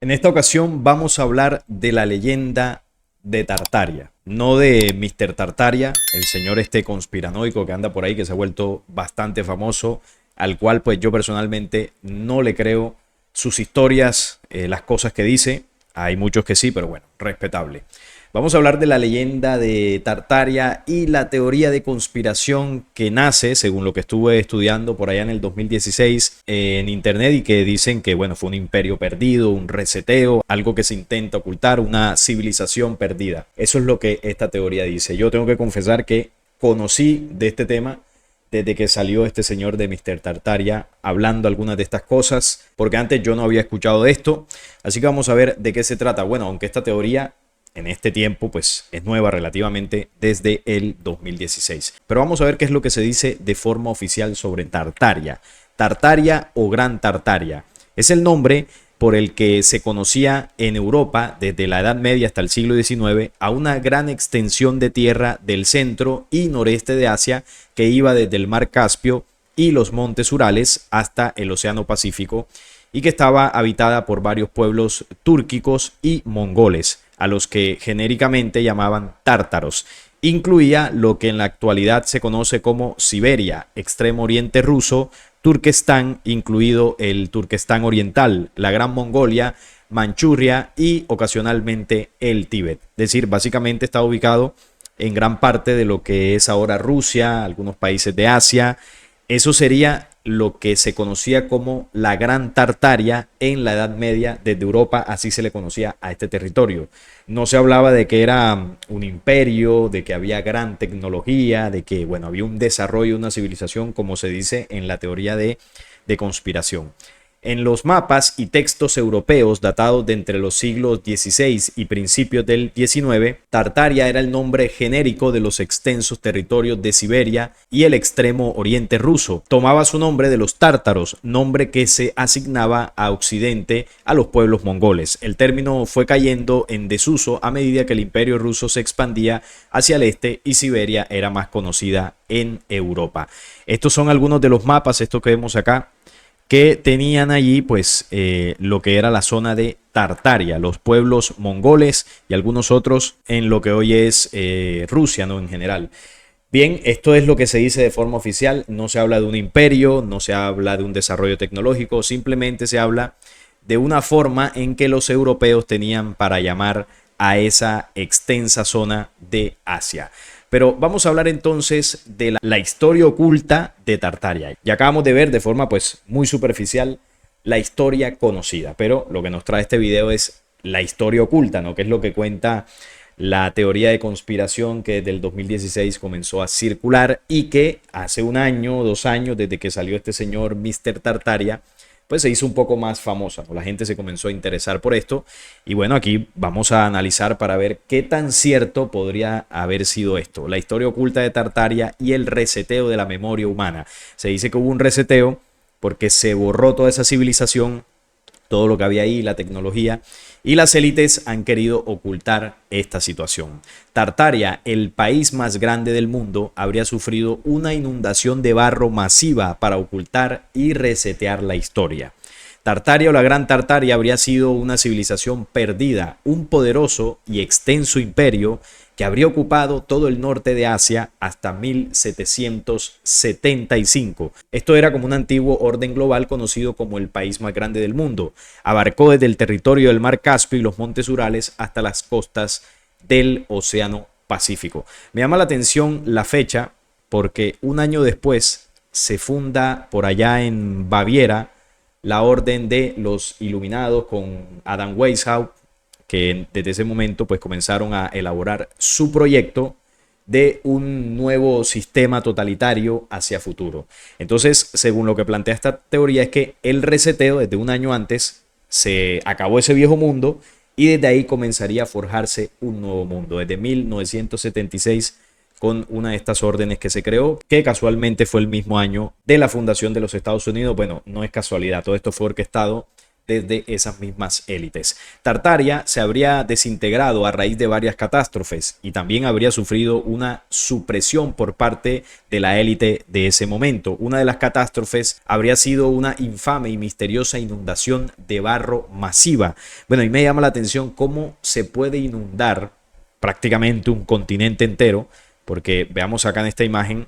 En esta ocasión vamos a hablar de la leyenda de Tartaria, no de Mr. Tartaria, el señor este conspiranoico que anda por ahí, que se ha vuelto bastante famoso, al cual pues yo personalmente no le creo sus historias, las cosas que dice. Hay muchos que sí, pero bueno, respetable. Vamos a hablar de la leyenda de Tartaria y la teoría de conspiración que nace, según lo que estuve estudiando por allá en el 2016 en internet, y que dicen que bueno, fue un imperio perdido, un reseteo, algo que se intenta ocultar, una civilización perdida. Eso es lo que esta teoría dice. Yo tengo que confesar que conocí de este tema desde que salió este señor de Mr. Tartaria hablando algunas de estas cosas, porque antes yo no había escuchado de esto. Así que vamos a ver de qué se trata. Bueno, aunque esta teoría en este tiempo pues es nueva relativamente desde el 2016. Pero vamos a ver qué es lo que se dice de forma oficial sobre Tartaria. Tartaria o Gran Tartaria es el nombre por el que se conocía en Europa desde la Edad Media hasta el siglo XIX a una gran extensión de tierra del centro y noreste de Asia que iba desde el mar Caspio y los montes Urales hasta el Océano Pacífico, y que estaba habitada por varios pueblos túrquicos y mongoles, a los que genéricamente llamaban tártaros. Incluía lo que en la actualidad se conoce como Siberia, Extremo Oriente ruso, Turquestán, incluido el Turquestán Oriental, la Gran Mongolia, Manchuria y ocasionalmente el Tíbet. Es decir, básicamente está ubicado en gran parte de lo que es ahora Rusia, algunos países de Asia. Eso sería lo que se conocía como la Gran Tartaria en la Edad Media. Desde Europa así se le conocía a este territorio. No se hablaba de que era un imperio, de que había gran tecnología, de que bueno, había un desarrollo, una civilización, como se dice en la teoría de conspiración. En los mapas y textos europeos datados de entre los siglos XVI y principios del XIX, Tartaria era el nombre genérico de los extensos territorios de Siberia y el extremo oriente ruso. Tomaba su nombre de los tártaros, nombre que se asignaba a Occidente a los pueblos mongoles. El término fue cayendo en desuso a medida que el imperio ruso se expandía hacia el este y Siberia era más conocida en Europa. Estos son algunos de los mapas, esto que vemos acá, que tenían allí pues lo que era la zona de Tartaria, los pueblos mongoles y algunos otros en lo que hoy es Rusia, ¿no? En general. Bien, esto es lo que se dice de forma oficial. No se habla de un imperio, no se habla de un desarrollo tecnológico, simplemente se habla de una forma en que los europeos tenían para llamar a esa extensa zona de Asia. Pero vamos a hablar entonces de la historia oculta de Tartaria. Ya acabamos de ver de forma pues muy superficial la historia conocida, pero lo que nos trae este video es la historia oculta, ¿no? Que es lo que cuenta la teoría de conspiración que desde el 2016 comenzó a circular y que hace un año o 2 años, desde que salió este señor Mr. Tartaria, pues se hizo un poco más famosa, ¿no? La gente se comenzó a interesar por esto y bueno, aquí vamos a analizar para ver qué tan cierto podría haber sido esto, la historia oculta de Tartaria y el reseteo de la memoria humana. Se dice que hubo un reseteo porque se borró toda esa civilización, todo lo que había ahí, la tecnología, y las élites han querido ocultar esta situación. Tartaria, el país más grande del mundo, habría sufrido una inundación de barro masiva para ocultar y resetear la historia. Tartaria o la Gran Tartaria habría sido una civilización perdida, un poderoso y extenso imperio que habría ocupado todo el norte de Asia hasta 1775. Esto era como un antiguo orden global conocido como el país más grande del mundo. Abarcó desde el territorio del mar Caspio y los montes Urales hasta las costas del Océano Pacífico. Me llama la atención la fecha porque un año después se funda por allá en Baviera la Orden de los Iluminados con Adam Weishaupt, que desde ese momento pues comenzaron a elaborar su proyecto de un nuevo sistema totalitario hacia futuro. Entonces, según lo que plantea esta teoría, es que el reseteo desde un año antes se acabó ese viejo mundo y desde ahí comenzaría a forjarse un nuevo mundo. Desde 1976 con una de estas órdenes que se creó, que casualmente fue el mismo año de la fundación de los Estados Unidos. Bueno, no es casualidad, todo esto fue orquestado desde esas mismas élites. Tartaria se habría desintegrado a raíz de varias catástrofes y también habría sufrido una supresión por parte de la élite de ese momento. Una de las catástrofes habría sido una infame y misteriosa inundación de barro masiva. Bueno, y me llama la atención cómo se puede inundar prácticamente un continente entero, porque veamos acá en esta imagen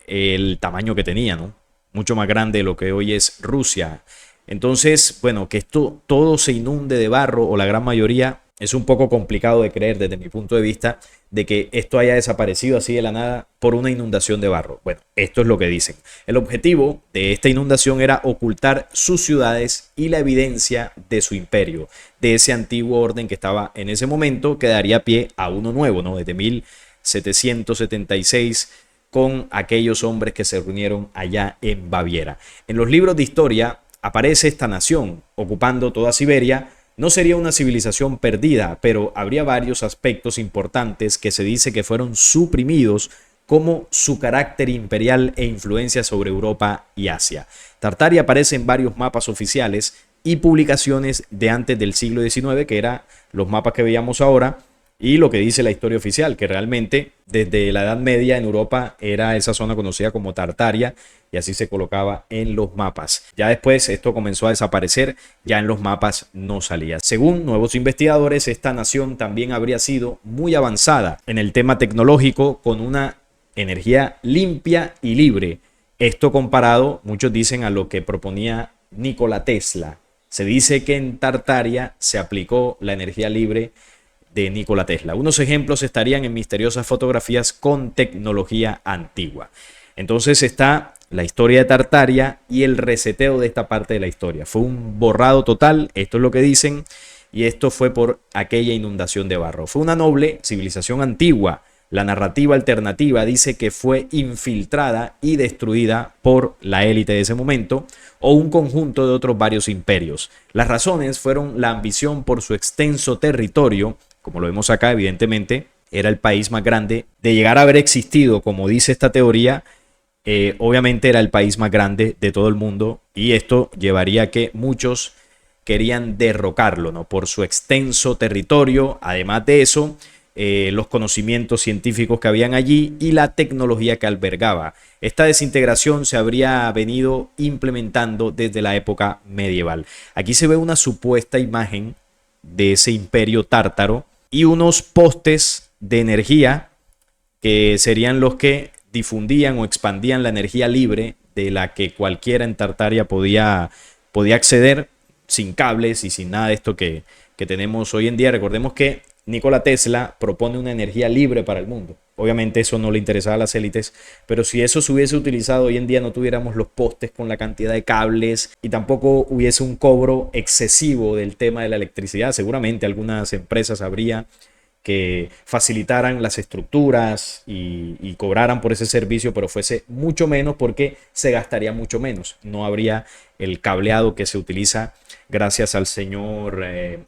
el tamaño que tenía, ¿no? Mucho más grande de lo que hoy es Rusia. Entonces, bueno, que esto todo se inunde de barro o la gran mayoría es un poco complicado de creer desde mi punto de vista de que esto haya desaparecido así de la nada por una inundación de barro. Bueno, esto es lo que dicen. El objetivo de esta inundación era ocultar sus ciudades y la evidencia de su imperio, de ese antiguo orden que estaba en ese momento, que daría pie a uno nuevo, ¿no? Desde 1776 con aquellos hombres que se reunieron allá en Baviera. En los libros de historia aparece esta nación ocupando toda Siberia. No sería una civilización perdida, pero habría varios aspectos importantes que se dice que fueron suprimidos, como su carácter imperial e influencia sobre Europa y Asia. Tartaria aparece en varios mapas oficiales y publicaciones de antes del siglo XIX, que eran los mapas que veíamos ahora, y lo que dice la historia oficial, que realmente desde la Edad Media en Europa era esa zona conocida como Tartaria y así se colocaba en los mapas. Ya después esto comenzó a desaparecer, ya en los mapas no salía. Según nuevos investigadores, esta nación también habría sido muy avanzada en el tema tecnológico, con una energía limpia y libre. Esto comparado, muchos dicen, a lo que proponía Nikola Tesla. Se dice que en Tartaria se aplicó la energía libre de Nikola Tesla. Unos ejemplos estarían en misteriosas fotografías con tecnología antigua. Entonces está la historia de Tartaria y el reseteo de esta parte de la historia. Fue un borrado total, esto es lo que dicen, y esto fue por aquella inundación de barro. Fue una noble civilización antigua. La narrativa alternativa dice que fue infiltrada y destruida por la élite de ese momento o un conjunto de otros varios imperios. Las razones fueron la ambición por su extenso territorio. Como lo vemos acá, evidentemente, era el país más grande. De llegar a haber existido, como dice esta teoría, obviamente era el país más grande de todo el mundo, y esto llevaría a que muchos querían derrocarlo, ¿no? Por su extenso territorio. Además de eso, los conocimientos científicos que habían allí y la tecnología que albergaba. Esta desintegración se habría venido implementando desde la época medieval. Aquí se ve una supuesta imagen de ese imperio tártaro y unos postes de energía que serían los que difundían o expandían la energía libre de la que cualquiera en Tartaria podía acceder, sin cables y sin nada de esto que tenemos hoy en día. Recordemos que Nikola Tesla propone una energía libre para el mundo. Obviamente eso no le interesaba a las élites, pero si eso se hubiese utilizado hoy en día no tuviéramos los postes con la cantidad de cables y tampoco hubiese un cobro excesivo del tema de la electricidad. Seguramente algunas empresas habría que facilitaran las estructuras y cobraran por ese servicio, pero fuese mucho menos porque se gastaría mucho menos. No habría el cableado que se utiliza gracias al señor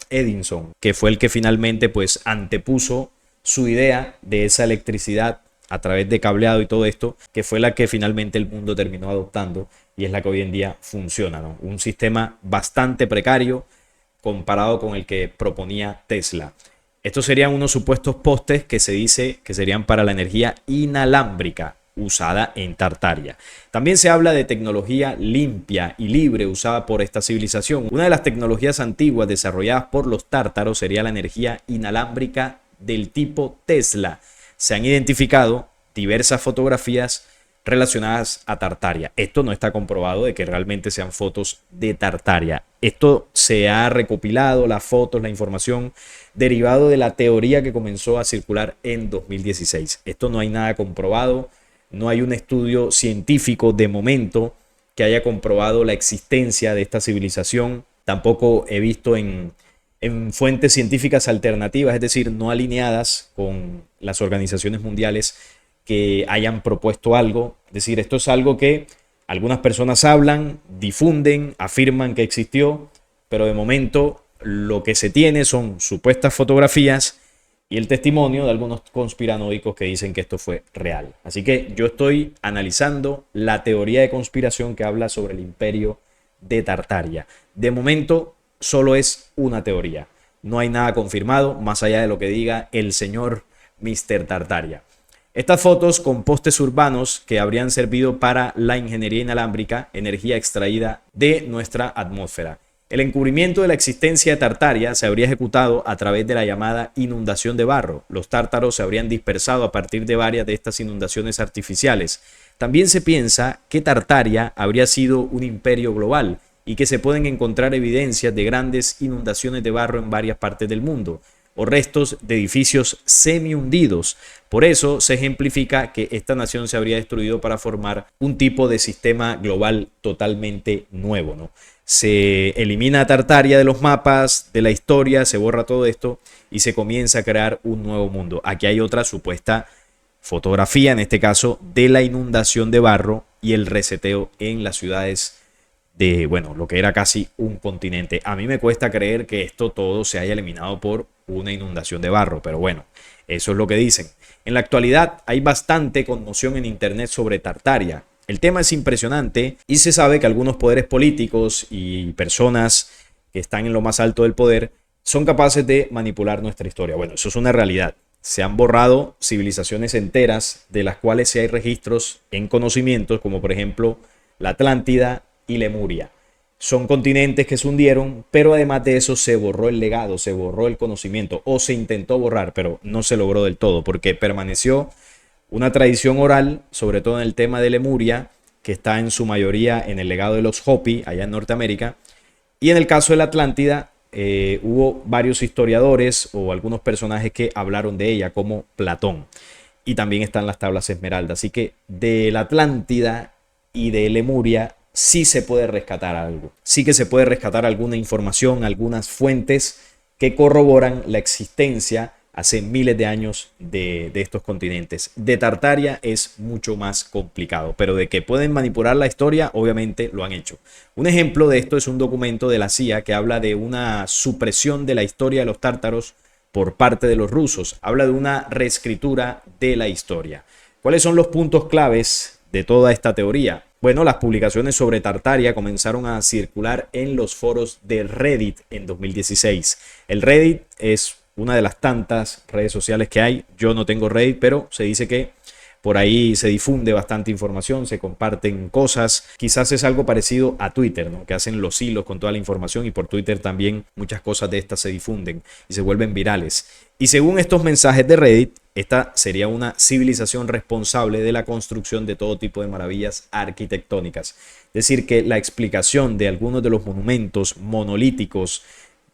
Edison, que fue el que finalmente pues antepuso su idea de esa electricidad a través de cableado y todo esto, que fue la que finalmente el mundo terminó adoptando y es la que hoy en día funciona, ¿no? Un sistema bastante precario comparado con el que proponía Tesla. Estos serían unos supuestos postes que se dice que serían para la energía inalámbrica usada en Tartaria. También se habla de tecnología limpia y libre usada por esta civilización. Una de las tecnologías antiguas desarrolladas por los tártaros sería la energía inalámbrica del tipo Tesla. Se han identificado diversas fotografías relacionadas a Tartaria. Esto no está comprobado de que realmente sean fotos de Tartaria. Esto se ha recopilado, las fotos, la información, derivado de la teoría que comenzó a circular en 2016. Esto no hay nada comprobado, no hay un estudio científico de momento que haya comprobado la existencia de esta civilización. Tampoco he visto en fuentes científicas alternativas, es decir, no alineadas con las organizaciones mundiales, que hayan propuesto algo. Es decir, esto es algo que algunas personas hablan, difunden, afirman que existió, pero de momento lo que se tiene son supuestas fotografías y el testimonio de algunos conspiranoicos que dicen que esto fue real. Así que yo estoy analizando la teoría de conspiración que habla sobre el imperio de Tartaria. De momento solo es una teoría. No hay nada confirmado más allá de lo que diga el señor Mr. Tartaria. Estas fotos con postes urbanos que habrían servido para la ingeniería inalámbrica, energía extraída de nuestra atmósfera. El encubrimiento de la existencia de Tartaria se habría ejecutado a través de la llamada inundación de barro. Los tártaros se habrían dispersado a partir de varias de estas inundaciones artificiales. También se piensa que Tartaria habría sido un imperio global y que se pueden encontrar evidencias de grandes inundaciones de barro en varias partes del mundo, o restos de edificios semi-hundidos. Por eso se ejemplifica que esta nación se habría destruido para formar un tipo de sistema global totalmente nuevo, ¿no? Se elimina a Tartaria de los mapas, de la historia, se borra todo esto y se comienza a crear un nuevo mundo. Aquí hay otra supuesta fotografía, en este caso, de la inundación de barro y el reseteo en las ciudades de, bueno, lo que era casi un continente. A mí me cuesta creer que esto todo se haya eliminado por una inundación de barro, pero bueno, eso es lo que dicen. En la actualidad hay bastante conmoción en internet sobre Tartaria. El tema es impresionante y se sabe que algunos poderes políticos y personas que están en lo más alto del poder son capaces de manipular nuestra historia. Bueno, eso es una realidad. Se han borrado civilizaciones enteras de las cuales sí hay registros en conocimientos, como por ejemplo la Atlántida y Lemuria. Son continentes que se hundieron, pero además de eso se borró el legado, se borró el conocimiento, o se intentó borrar, pero no se logró del todo, porque permaneció una tradición oral, sobre todo en el tema de Lemuria, que está en su mayoría en el legado de los Hopi, allá en Norteamérica, y en el caso de la Atlántida, hubo varios historiadores o algunos personajes que hablaron de ella, como Platón, y también están las tablas Esmeralda, así que de la Atlántida y de Lemuria sí se puede rescatar algo. Sí que se puede rescatar alguna información, algunas fuentes que corroboran la existencia hace miles de años de estos continentes. De Tartaria es mucho más complicado, pero de que pueden manipular la historia, obviamente lo han hecho. Un ejemplo de esto es un documento de la CIA que habla de una supresión de la historia de los tártaros por parte de los rusos. Habla de una reescritura de la historia. ¿Cuáles son los puntos claves de toda esta teoría? Bueno, las publicaciones sobre Tartaria comenzaron a circular en los foros de Reddit en 2016. El Reddit es una de las tantas redes sociales que hay. Yo no tengo Reddit, pero se dice que por ahí se difunde bastante información, se comparten cosas. Quizás es algo parecido a Twitter, ¿no? Que hacen los hilos con toda la información y por Twitter también muchas cosas de estas se difunden y se vuelven virales. Y según estos mensajes de Reddit, esta sería una civilización responsable de la construcción de todo tipo de maravillas arquitectónicas. Es decir, que la explicación de algunos de los monumentos monolíticos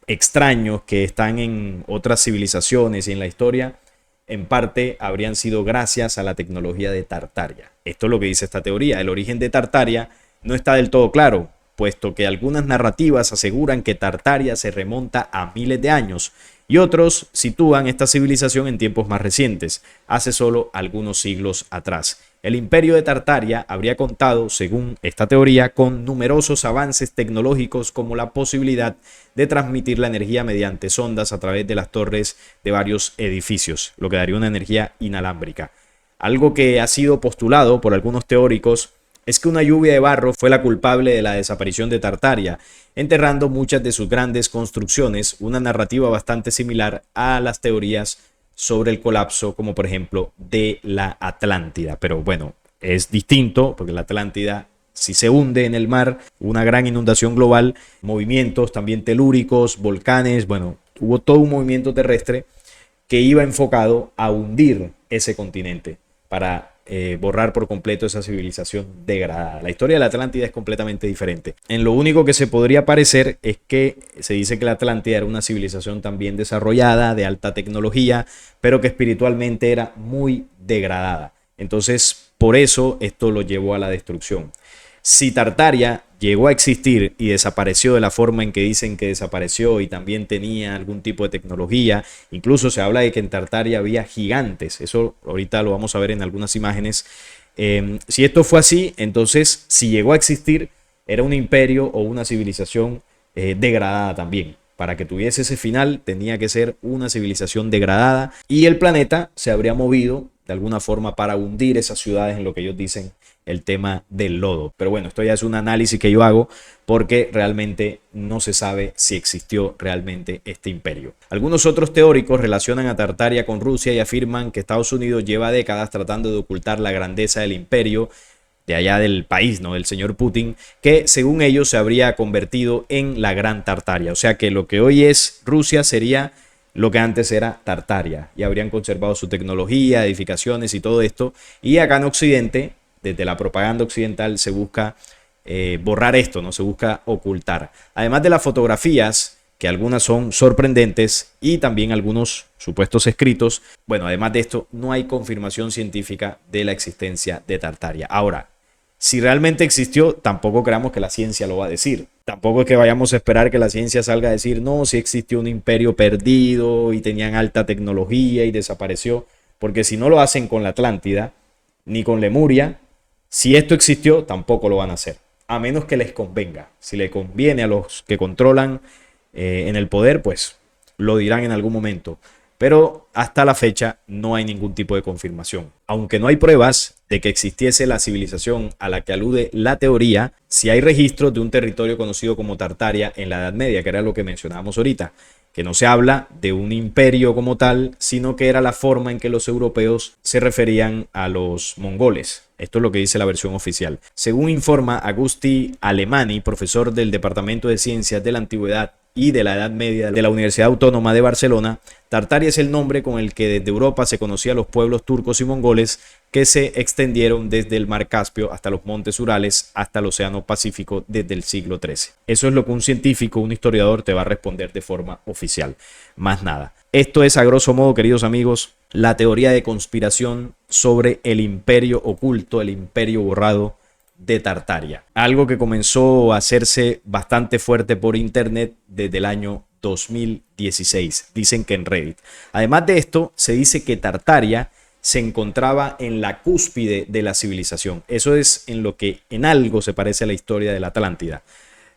extraños que están en otras civilizaciones y en la historia, en parte habrían sido gracias a la tecnología de Tartaria. Esto es lo que dice esta teoría. El origen de Tartaria no está del todo claro, puesto que algunas narrativas aseguran que Tartaria se remonta a miles de años y otros sitúan esta civilización en tiempos más recientes, hace solo algunos siglos atrás. El imperio de Tartaria habría contado, según esta teoría, con numerosos avances tecnológicos como la posibilidad de transmitir la energía mediante sondas a través de las torres de varios edificios, lo que daría una energía inalámbrica. Algo que ha sido postulado por algunos teóricos es que una lluvia de barro fue la culpable de la desaparición de Tartaria, enterrando muchas de sus grandes construcciones, una narrativa bastante similar a las teorías sobre el colapso, como por ejemplo de la Atlántida. Pero bueno, es distinto porque la Atlántida si se hunde en el mar, una gran inundación global, movimientos también telúricos, volcanes, bueno, hubo todo un movimiento terrestre que iba enfocado a hundir ese continente para borrar por completo esa civilización degradada. La historia de la Atlántida es completamente diferente. En lo único que se podría parecer es que se dice que la Atlántida era una civilización también desarrollada, de alta tecnología, pero que espiritualmente era muy degradada. Entonces, por eso esto lo llevó a la destrucción. Si Tartaria llegó a existir y desapareció de la forma en que dicen que desapareció y también tenía algún tipo de tecnología, incluso se habla de que en Tartaria había gigantes, eso ahorita lo vamos a ver en algunas imágenes. Si esto fue así, entonces si llegó a existir era un imperio o una civilización degradada también. Para que tuviese ese final tenía que ser una civilización degradada y el planeta se habría movido de alguna forma para hundir esas ciudades en lo que ellos dicen el tema del lodo. Pero bueno, esto ya es un análisis que yo hago porque realmente no se sabe si existió realmente este imperio. Algunos otros teóricos relacionan a Tartaria con Rusia y afirman que Estados Unidos lleva décadas tratando de ocultar la grandeza del imperio de allá del país, ¿no? Del señor Putin, que según ellos se habría convertido en la Gran Tartaria. O sea que lo que hoy es Rusia sería lo que antes era Tartaria y habrían conservado su tecnología, edificaciones y todo esto. Y acá en Occidente, desde la propaganda occidental, se busca borrar esto, ¿no? Se busca ocultar. Además de las fotografías, que algunas son sorprendentes, y también algunos supuestos escritos. Bueno, además de esto, no hay confirmación científica de la existencia de Tartaria. Ahora, si realmente existió, tampoco creamos que la ciencia lo va a decir. Tampoco es que vayamos a esperar que la ciencia salga a decir, no, si existió un imperio perdido y tenían alta tecnología y desapareció. Porque si no lo hacen con la Atlántida, ni con Lemuria, si esto existió, tampoco lo van a hacer. A menos que les convenga. Si le conviene a los que controlan en el poder, pues lo dirán en algún momento. Pero hasta la fecha no hay ningún tipo de confirmación. Aunque no hay pruebas de que existiese la civilización a la que alude la teoría, sí hay registros de un territorio conocido como Tartaria en la Edad Media, que era lo que mencionábamos ahorita, que no se habla de un imperio como tal, sino que era la forma en que los europeos se referían a los mongoles. Esto es lo que dice la versión oficial. Según informa Agusti Alemani, profesor del Departamento de Ciencias de la Antigüedad y de la Edad Media de la Universidad Autónoma de Barcelona, Tartaria es el nombre con el que desde Europa se conocía a los pueblos turcos y mongoles que se extendieron desde el Mar Caspio hasta los montes Urales hasta el Océano Pacífico desde el siglo XIII. Eso es lo que un científico, un historiador te va a responder de forma oficial. Más nada. Esto es, a grosso modo, queridos amigos, la teoría de conspiración sobre el imperio oculto, el imperio borrado de Tartaria. Algo que comenzó a hacerse bastante fuerte por internet desde el año 2016. Dicen que en Reddit. Además de esto, se dice que Tartaria se encontraba en la cúspide de la civilización. Eso es en lo que en algo se parece a la historia de la Atlántida.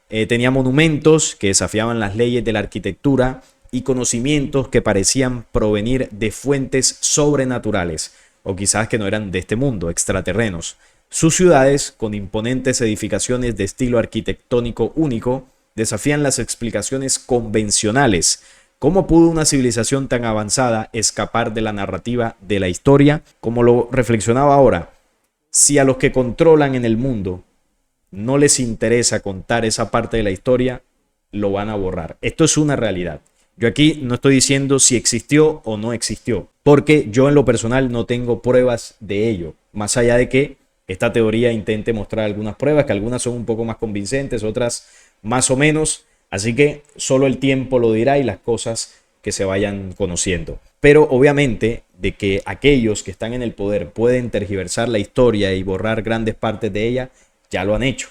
Tenía monumentos que desafiaban las leyes de la arquitectura y conocimientos que parecían provenir de fuentes sobrenaturales o quizás que no eran de este mundo, extraterrenos. Sus ciudades, con imponentes edificaciones de estilo arquitectónico único, desafían las explicaciones convencionales. ¿Cómo pudo una civilización tan avanzada escapar de la narrativa de la historia? Como lo reflexionaba ahora, si a los que controlan en el mundo no les interesa contar esa parte de la historia, lo van a borrar. Esto es una realidad. Yo aquí no estoy diciendo si existió o no existió, porque yo en lo personal no tengo pruebas de ello, más allá de que esta teoría intente mostrar algunas pruebas, que algunas son un poco más convincentes, otras más o menos, así que solo el tiempo lo dirá y las cosas que se vayan conociendo. Pero obviamente de que aquellos que están en el poder pueden tergiversar la historia y borrar grandes partes de ella, ya lo han hecho.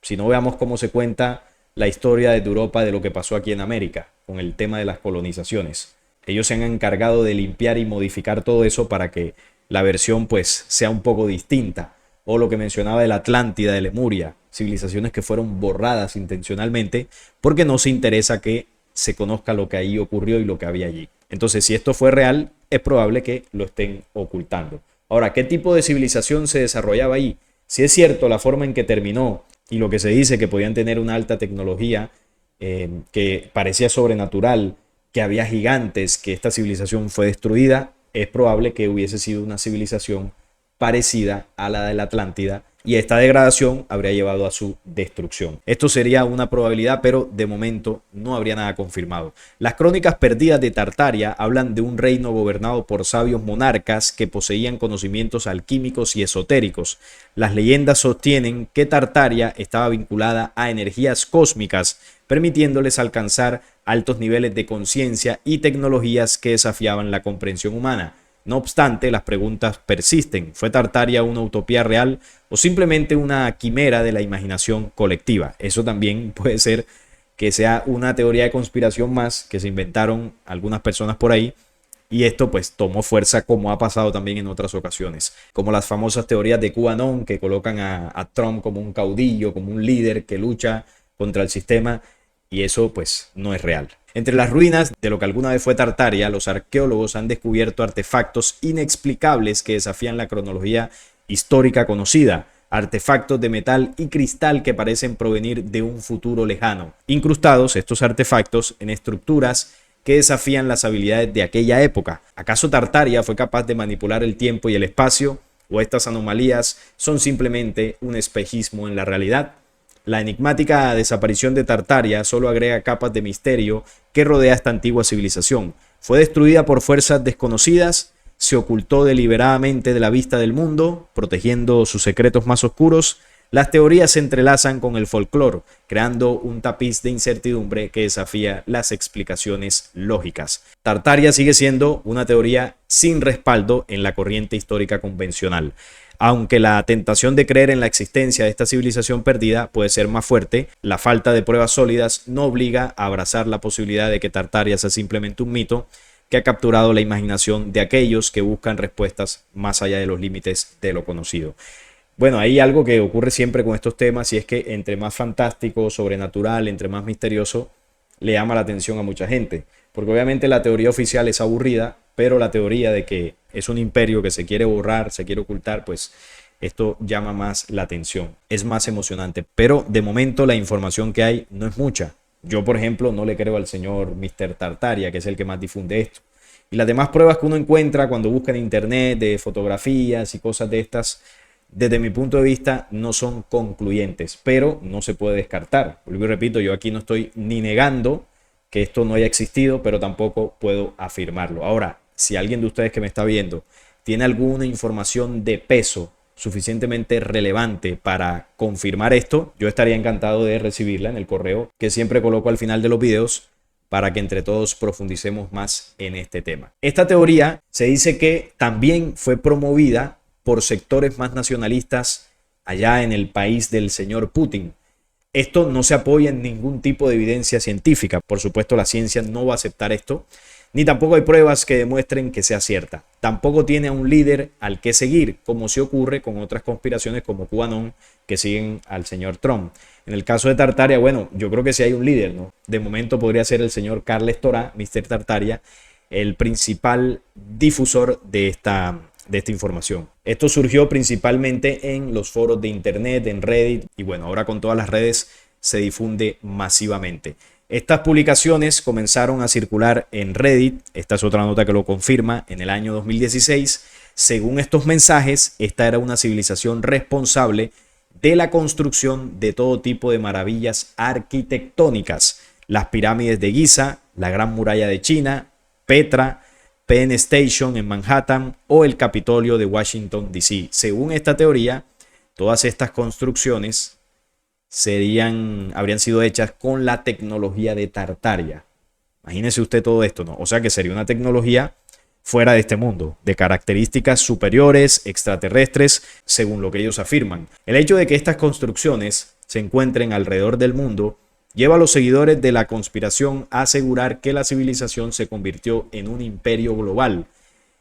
Si no, veamos cómo se cuenta la historia de Europa de lo que pasó aquí en América con el tema de las colonizaciones. Ellos se han encargado de limpiar y modificar todo eso para que la versión pues sea un poco distinta. O lo que mencionaba de la Atlántida, de Lemuria, civilizaciones que fueron borradas intencionalmente porque no se interesa que se conozca lo que ahí ocurrió y lo que había allí. Entonces, si esto fue real, es probable que lo estén ocultando. Ahora, ¿qué tipo de civilización se desarrollaba ahí? Si es cierto la forma en que terminó y lo que se dice que podían tener una alta tecnología que parecía sobrenatural, que había gigantes, que esta civilización fue destruida, es probable que hubiese sido una civilización parecida a la de la Atlántida y esta degradación habría llevado a su destrucción. Esto sería una probabilidad, pero de momento no habría nada confirmado. Las crónicas perdidas de Tartaria hablan de un reino gobernado por sabios monarcas que poseían conocimientos alquímicos y esotéricos. Las leyendas sostienen que Tartaria estaba vinculada a energías cósmicas, permitiéndoles alcanzar altos niveles de conciencia y tecnologías que desafiaban la comprensión humana. No obstante, las preguntas persisten. ¿Fue Tartaria una utopía real o simplemente una quimera de la imaginación colectiva? Eso también puede ser que sea una teoría de conspiración más que se inventaron algunas personas por ahí y esto pues tomó fuerza como ha pasado también en otras ocasiones. Como las famosas teorías de QAnon que colocan a Trump como un caudillo, como un líder que lucha contra el sistema y eso pues no es real. Entre las ruinas de lo que alguna vez fue Tartaria, los arqueólogos han descubierto artefactos inexplicables que desafían la cronología histórica conocida, artefactos de metal y cristal que parecen provenir de un futuro lejano, incrustados estos artefactos en estructuras que desafían las habilidades de aquella época. ¿Acaso Tartaria fue capaz de manipular el tiempo y el espacio? ¿O estas anomalías son simplemente un espejismo en la realidad? La enigmática desaparición de Tartaria solo agrega capas de misterio que rodea esta antigua civilización. ¿Fue destruida por fuerzas desconocidas? ¿Se ocultó deliberadamente de la vista del mundo, protegiendo sus secretos más oscuros? Las teorías se entrelazan con el folclore, creando un tapiz de incertidumbre que desafía las explicaciones lógicas. Tartaria sigue siendo una teoría sin respaldo en la corriente histórica convencional. Aunque la tentación de creer en la existencia de esta civilización perdida puede ser más fuerte, la falta de pruebas sólidas no obliga a abrazar la posibilidad de que Tartaria sea simplemente un mito que ha capturado la imaginación de aquellos que buscan respuestas más allá de los límites de lo conocido. Bueno, hay algo que ocurre siempre con estos temas y es que entre más fantástico, sobrenatural, entre más misterioso, le llama la atención a mucha gente. Porque obviamente la teoría oficial es aburrida, pero la teoría de que es un imperio que se quiere borrar, se quiere ocultar, pues esto llama más la atención. Es más emocionante, pero de momento la información que hay no es mucha. Yo, por ejemplo, no le creo al señor Mr. Tartaria, que es el que más difunde esto. Y las demás pruebas que uno encuentra cuando busca en internet de fotografías y cosas de estas, desde mi punto de vista, no son concluyentes, pero no se puede descartar. Vuelvo y repito, yo aquí no estoy ni negando que esto no haya existido, pero tampoco puedo afirmarlo. Ahora, si alguien de ustedes que me está viendo tiene alguna información de peso suficientemente relevante para confirmar esto, yo estaría encantado de recibirla en el correo que siempre coloco al final de los videos para que entre todos profundicemos más en este tema. Esta teoría se dice que también fue promovida por sectores más nacionalistas allá en el país del señor Putin. Esto no se apoya en ningún tipo de evidencia científica. Por supuesto, la ciencia no va a aceptar esto, ni tampoco hay pruebas que demuestren que sea cierta. Tampoco tiene a un líder al que seguir, como se ocurre con otras conspiraciones como QAnon que siguen al señor Trump. En el caso de Tartaria, bueno, yo creo que sí hay un líder, ¿no? De momento podría ser el señor Carles Torá, Mr. Tartaria, el principal difusor de esta información. Esto surgió principalmente en los foros de internet, en Reddit, y bueno, ahora con todas las redes se difunde masivamente. Estas publicaciones comenzaron a circular en Reddit, esta es otra nota que lo confirma, en el año 2016. Según estos mensajes, esta era una civilización responsable de la construcción de todo tipo de maravillas arquitectónicas. Las pirámides de Giza, la Gran Muralla de China, Petra, Penn Station en Manhattan o el Capitolio de Washington, D.C. Según esta teoría, todas estas construcciones habrían sido hechas con la tecnología de Tartaria. Imagínese usted todo esto, ¿no? O sea que sería una tecnología fuera de este mundo, de características superiores, extraterrestres, según lo que ellos afirman. El hecho de que estas construcciones se encuentren alrededor del mundo lleva a los seguidores de la conspiración a asegurar que la civilización se convirtió en un imperio global.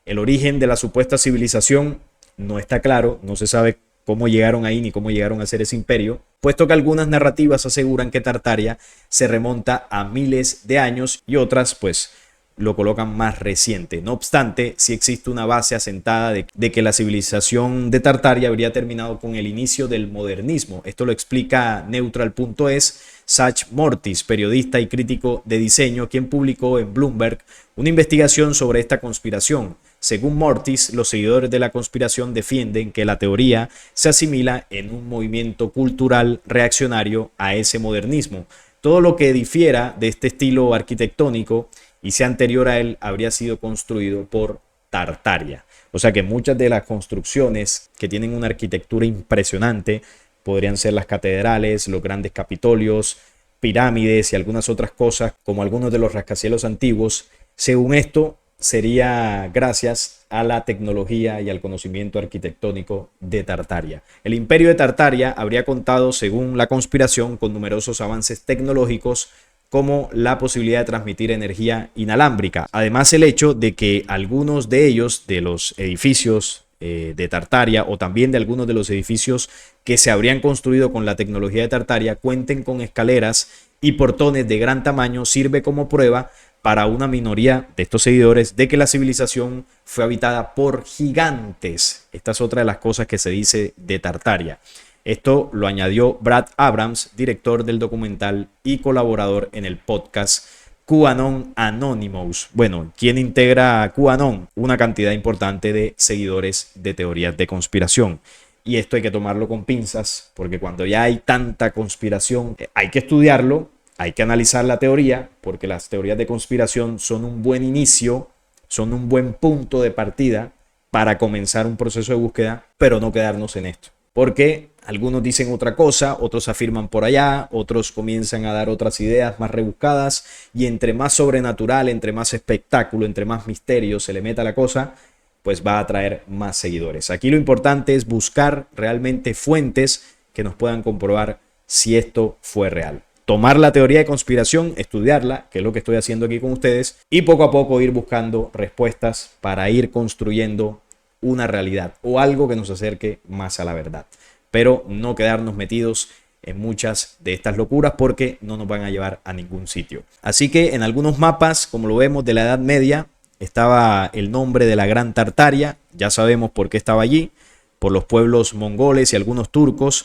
El origen de la supuesta civilización no está claro, no se sabe cómo llegaron ahí ni cómo llegaron a ser ese imperio, puesto que algunas narrativas aseguran que Tartaria se remonta a miles de años y otras pues lo colocan más reciente. No obstante, sí existe una base asentada de que la civilización de Tartaria habría terminado con el inicio del modernismo. Esto lo explica Neutral.es Sach Mortis, periodista y crítico de diseño, quien publicó en Bloomberg una investigación sobre esta conspiración. Según Mortis, los seguidores de la conspiración defienden que la teoría se asimila en un movimiento cultural reaccionario a ese modernismo. Todo lo que difiera de este estilo arquitectónico y sea anterior a él habría sido construido por Tartaria. O sea que muchas de las construcciones que tienen una arquitectura impresionante podrían ser las catedrales, los grandes capitolios, pirámides y algunas otras cosas, como algunos de los rascacielos antiguos. Según esto, sería gracias a la tecnología y al conocimiento arquitectónico de Tartaria. El imperio de Tartaria habría contado, según la conspiración, con numerosos avances tecnológicos, como la posibilidad de transmitir energía inalámbrica. Además, el hecho de que algunos de ellos, de los edificios de Tartaria, o también de algunos de los edificios que se habrían construido con la tecnología de Tartaria, cuenten con escaleras y portones de gran tamaño, sirve como prueba para una minoría de estos seguidores de que la civilización fue habitada por gigantes. Esta es otra de las cosas que se dice de Tartaria. Esto lo añadió Brad Abrams, director del documental y colaborador en el podcast QAnon Anonymous. Bueno, ¿quién integra a QAnon? Una cantidad importante de seguidores de teorías de conspiración. Y esto hay que tomarlo con pinzas, porque cuando ya hay tanta conspiración, hay que estudiarlo, hay que analizar la teoría, porque las teorías de conspiración son un buen inicio, son un buen punto de partida para comenzar un proceso de búsqueda, pero no quedarnos en esto. Porque algunos dicen otra cosa, otros afirman por allá, otros comienzan a dar otras ideas más rebuscadas, y entre más sobrenatural, entre más espectáculo, entre más misterio se le meta a la cosa, pues va a atraer más seguidores. Aquí lo importante es buscar realmente fuentes que nos puedan comprobar si esto fue real. Tomar la teoría de conspiración, estudiarla, que es lo que estoy haciendo aquí con ustedes, y poco a poco ir buscando respuestas para ir construyendo una realidad o algo que nos acerque más a la verdad. Pero no quedarnos metidos en muchas de estas locuras, porque no nos van a llevar a ningún sitio. Así que en algunos mapas, como lo vemos, de la Edad Media, estaba el nombre de la Gran Tartaria. Ya sabemos por qué estaba allí, por los pueblos mongoles y algunos turcos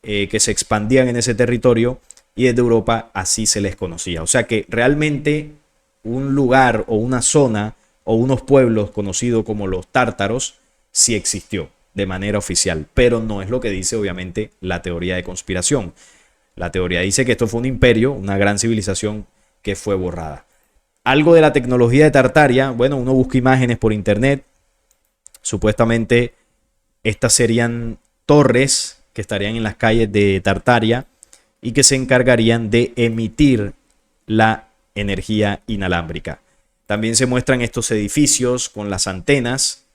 que se expandían en ese territorio, y desde Europa así se les conocía. O sea que realmente un lugar o una zona o unos pueblos conocidos como los tártaros sí existió de manera oficial, pero no es lo que dice obviamente la teoría de conspiración. La teoría dice que esto fue un imperio, una gran civilización que fue borrada. Algo de la tecnología de Tartaria, bueno, uno busca imágenes por internet, supuestamente estas serían torres que estarían en las calles de Tartaria y que se encargarían de emitir la energía inalámbrica. También se muestran estos edificios con las antenas.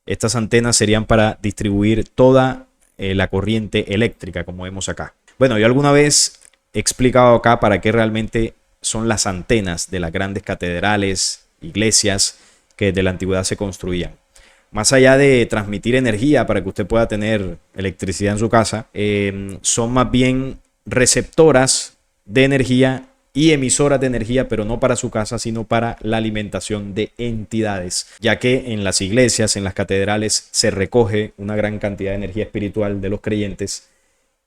Estas antenas serían para distribuir toda la corriente eléctrica, como vemos acá. Bueno, yo alguna vez he explicado acá para qué realmente son las antenas de las grandes catedrales, iglesias que desde la antigüedad se construían. Más allá de transmitir energía para que usted pueda tener electricidad en su casa, son más bien receptoras de energía y emisoras de energía, pero no para su casa, sino para la alimentación de entidades, ya que en las iglesias, en las catedrales, se recoge una gran cantidad de energía espiritual de los creyentes,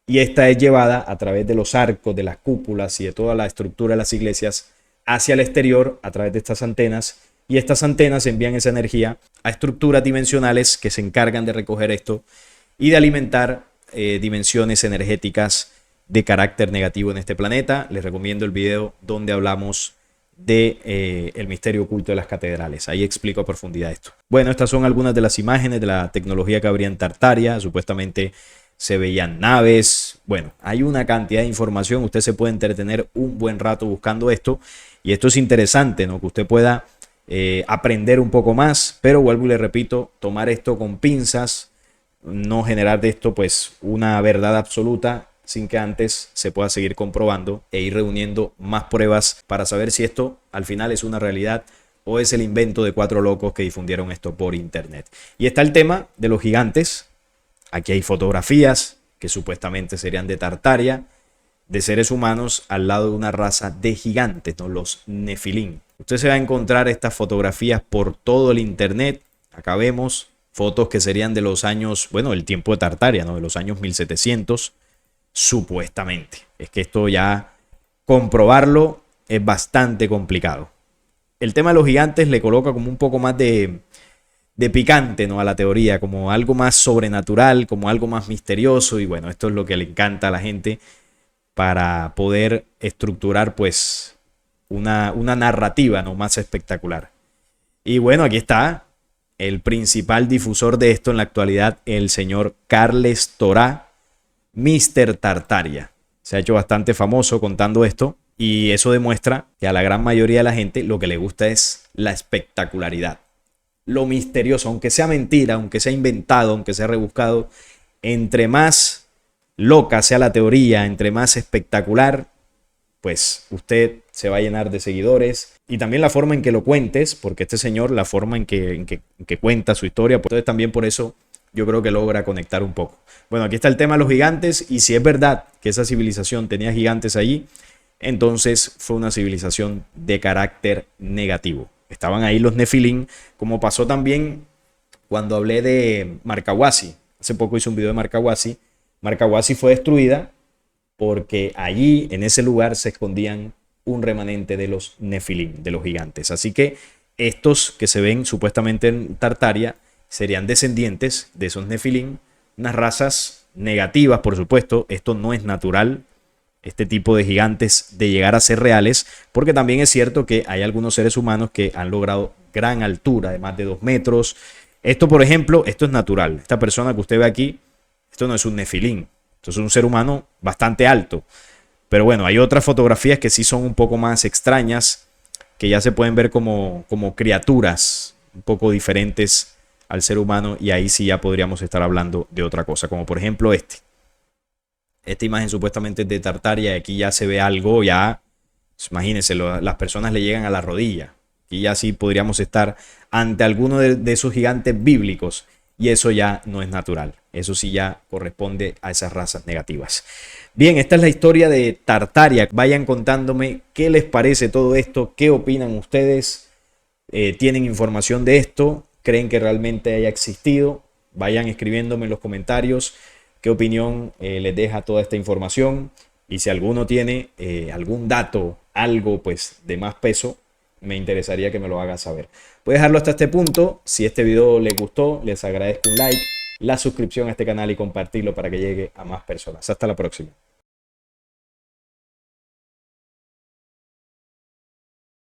y esta es llevada a través de los arcos, de las cúpulas y de toda la estructura de las iglesias hacia el exterior a través de estas antenas, y estas antenas envían esa energía a estructuras dimensionales que se encargan de recoger esto y de alimentar dimensiones energéticas de carácter negativo en este planeta. Les recomiendo el video donde hablamos de el misterio oculto de las catedrales. Ahí explico a profundidad esto. Bueno, estas son algunas de las imágenes de la tecnología que habría en Tartaria. Supuestamente se veían naves. Bueno, hay una cantidad de información. Usted se puede entretener un buen rato buscando esto. Y esto es interesante, ¿no? Que usted pueda aprender un poco más. Pero vuelvo y le repito, tomar esto con pinzas. No generar de esto pues una verdad absoluta, sin que antes se pueda seguir comprobando e ir reuniendo más pruebas para saber si esto al final es una realidad o es el invento de 4 locos que difundieron esto por internet. Y está el tema de los gigantes. Aquí hay fotografías que supuestamente serían de Tartaria, de seres humanos al lado de una raza de gigantes, ¿no? Los Nefilim. Usted se va a encontrar estas fotografías por todo el internet. Acá vemos fotos que serían de los años, bueno, el tiempo de Tartaria, ¿no? De los años 1700. Supuestamente. Es que esto ya comprobarlo es bastante complicado. El tema de los gigantes le coloca como un poco más de picante, ¿no? A la teoría, como algo más sobrenatural, como algo más misterioso, y bueno, esto es lo que le encanta a la gente para poder estructurar pues una narrativa, ¿no? Más espectacular. Y bueno, aquí está el principal difusor de esto en la actualidad, el señor Carles Torá, Mr. Tartaria. Se ha hecho bastante famoso contando esto, y eso demuestra que a la gran mayoría de la gente lo que le gusta es la espectacularidad, lo misterioso, aunque sea mentira, aunque sea inventado, aunque sea rebuscado. Entre más loca sea la teoría, entre más espectacular, pues usted se va a llenar de seguidores y también la forma en que lo cuentes, porque este señor, la forma en que cuenta su historia, pues entonces también por eso yo creo que logra conectar un poco. Bueno, aquí está el tema de los gigantes, y si es verdad que esa civilización tenía gigantes allí, entonces fue una civilización de carácter negativo. Estaban ahí los Nefilim, como pasó también cuando hablé de Marcahuasi. Hace poco hice un video de Marcahuasi. Marcahuasi fue destruida porque allí, en ese lugar, se escondían un remanente de los Nefilim, de los gigantes. Así que estos que se ven supuestamente en Tartaria serían descendientes de esos Nefilim, unas razas negativas, por supuesto. Esto no es natural, este tipo de gigantes, de llegar a ser reales, porque también es cierto que hay algunos seres humanos que han logrado gran altura, de más de 2 metros. Esto, por ejemplo, esto es natural. Esta persona que usted ve aquí, esto no es un Nefilim, esto es un ser humano bastante alto. Pero bueno, hay otras fotografías que sí son un poco más extrañas, que ya se pueden ver como criaturas un poco diferentes al ser humano, y ahí sí ya podríamos estar hablando de otra cosa, como por ejemplo esta imagen supuestamente es de Tartaria, y aquí ya se ve algo, ya, pues, imagínense, las personas le llegan a la rodilla. Aquí ya sí podríamos estar ante alguno de esos gigantes bíblicos, y eso ya no es natural. Eso sí ya corresponde a esas razas negativas. Bien, esta es la historia de Tartaria. Vayan contándome qué les parece todo esto, qué opinan ustedes, tienen información de esto, creen que realmente haya existido. Vayan escribiéndome en los comentarios qué opinión les deja toda esta información, y si alguno tiene algún dato, algo pues de más peso, me interesaría que me lo haga saber. Puedes dejarlo hasta este punto. Si este video les gustó, les agradezco un like, la suscripción a este canal y compartirlo para que llegue a más personas. Hasta la próxima.